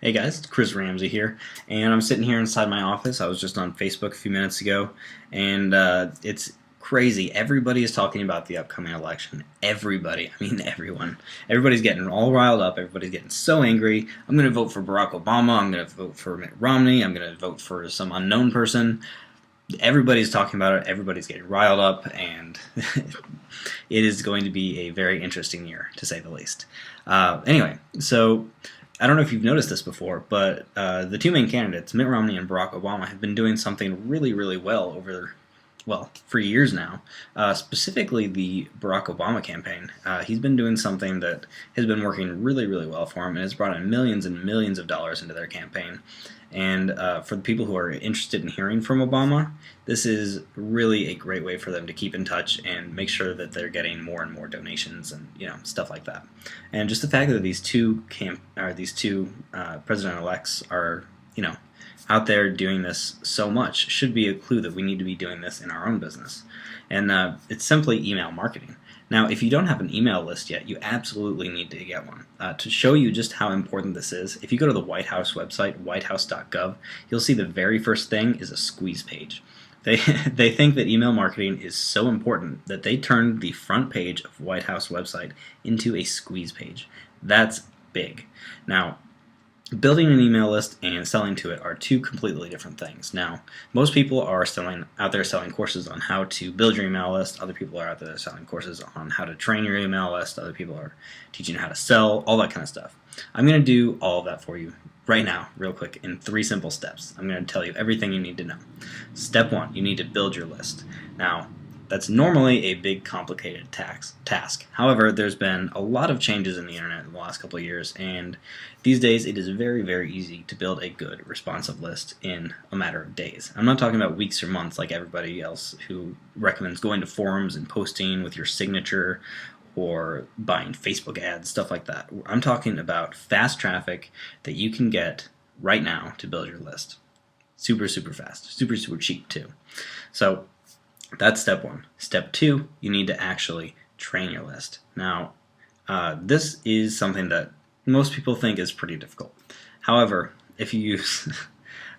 Hey guys, it's Chris Ramsey here, and I'm sitting here inside my office. I was just on Facebook a few minutes ago, and it's crazy. Everybody is talking about the upcoming election. Everybody, I mean everyone. Everybody's getting all riled up. Everybody's getting so angry. I'm going to vote for Barack Obama. I'm going to vote for Mitt Romney. I'm going to vote for some unknown person. Everybody's talking about it. Everybody's getting riled up, and it is going to be a very interesting year, to say the least. Anyway, so I don't know if you've noticed this before, but the two main candidates, Mitt Romney and Barack Obama, have been doing something really, really well for years now. Specifically, the Barack Obama campaign. He's been doing something that has been working really, really well for him, and has brought in millions and millions of dollars into their campaign. And for the people who are interested in hearing from Obama, this is really a great way for them to keep in touch and make sure that they're getting more and more donations and stuff like that. And just the fact that these two president-elects are out there doing this so much should be a clue that we need to be doing this in our own business. And it's simply email marketing. Now, if you don't have an email list yet, you absolutely need to get one. To show you just how important this is, if you go to the White House website, whitehouse.gov, you'll see the very first thing is a squeeze page. They think that email marketing is so important that they turned the front page of White House website into a squeeze page. That's big. Now, building an email list and selling to it are two completely different things. Now, most people are out there selling courses on how to build your email list. Other people are out there selling courses on how to train your email list. Other people are teaching you how to sell, all that kind of stuff. I'm going to do all of that for you right now, real quick, in 3 simple steps. I'm going to tell you everything you need to know. Step 1, you need to build your list. Now, that's normally a big, complicated task. However, there's been a lot of changes in the internet in the last couple of years, and these days it is very, very easy to build a good, responsive list in a matter of days. I'm not talking about weeks or months like everybody else who recommends going to forums and posting with your signature or buying Facebook ads, stuff like that. I'm talking about fast traffic that you can get right now to build your list. Super, super fast. Super, super cheap, too. So that's step 1. Step 2, you need to actually train your list. Now, this is something that most people think is pretty difficult. However, if you use,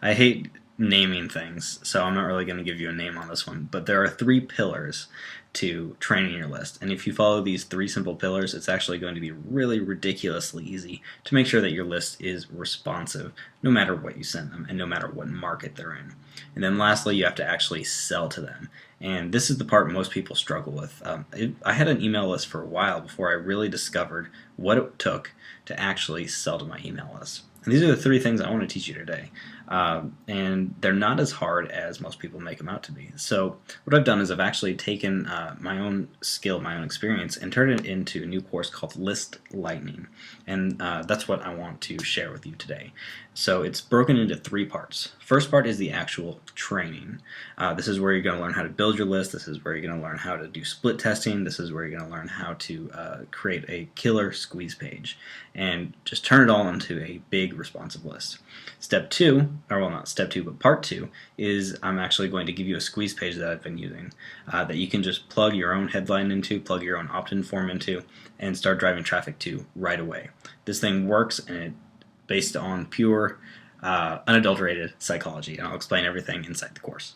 I hate naming things, so I'm not really going to give you a name on this one, but there are 3 pillars to training your list. And if you follow these 3 simple pillars, it's actually going to be really ridiculously easy to make sure that your list is responsive no matter what you send them and no matter what market they're in. And then lastly, you have to actually sell to them. And this is the part most people struggle with. I had an email list for a while before I really discovered what it took to actually sell to my email list. And these are the 3 things I want to teach you today. And they're not as hard as most people make them out to be. So what I've done is I've actually taken my own skill, my own experience, and turned it into a new course called List Lightning. And that's what I want to share with you today. So it's broken into 3 parts. First part is the actual training. This is where you're going to learn how to build your list. This is where you're going to learn how to do split testing. This is where you're going to learn how to create a killer squeeze page and just turn it all into a big responsive list. Step 2, or well, not step 2, but part 2, is I'm actually going to give you a squeeze page that I've been using that you can just plug your own headline into, plug your own opt-in form into, and start driving traffic to right away. This thing works, and it's based on pure, unadulterated psychology, and I'll explain everything inside the course.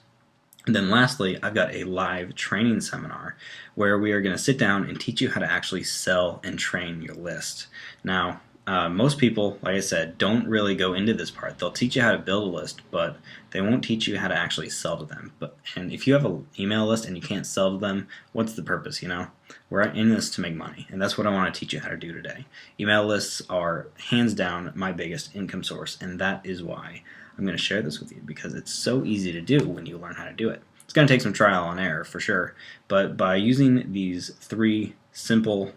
And then lastly, I've got a live training seminar where we are going to sit down and teach you how to actually sell and train your list. Now, most people, like I said, don't really go into this part. They'll teach you how to build a list, but they won't teach you how to actually sell to them. And if you have an email list and you can't sell to them, what's the purpose, We're in this to make money, and that's what I want to teach you how to do today. Email lists are hands down my biggest income source, and that is why I'm going to share this with you, because it's so easy to do when you learn how to do it. It's going to take some trial and error for sure, but by using these 3 simple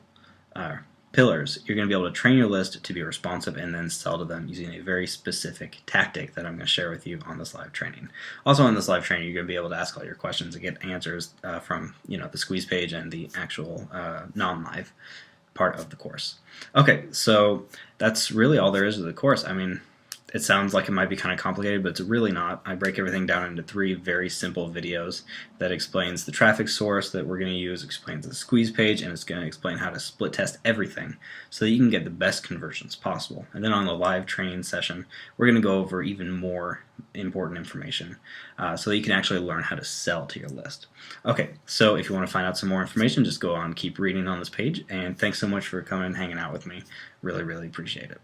pillars, you're going to be able to train your list to be responsive and then sell to them using a very specific tactic that I'm going to share with you on this live training. Also on this live training, you're going to be able to ask all your questions and get answers from the squeeze page and the actual non-live part of the course. Okay, so that's really all there is to the course. I mean, It sounds like it might be kind of complicated, but it's really not. I break everything down into 3 very simple videos that explains the traffic source that we're going to use, explains the squeeze page, and it's going to explain how to split test everything so that you can get the best conversions possible. And then on the live training session, we're going to go over even more important information so that you can actually learn how to sell to your list. Okay, so if you want to find out some more information, just go on, keep reading on this page, and thanks so much for coming and hanging out with me. Really, really appreciate it.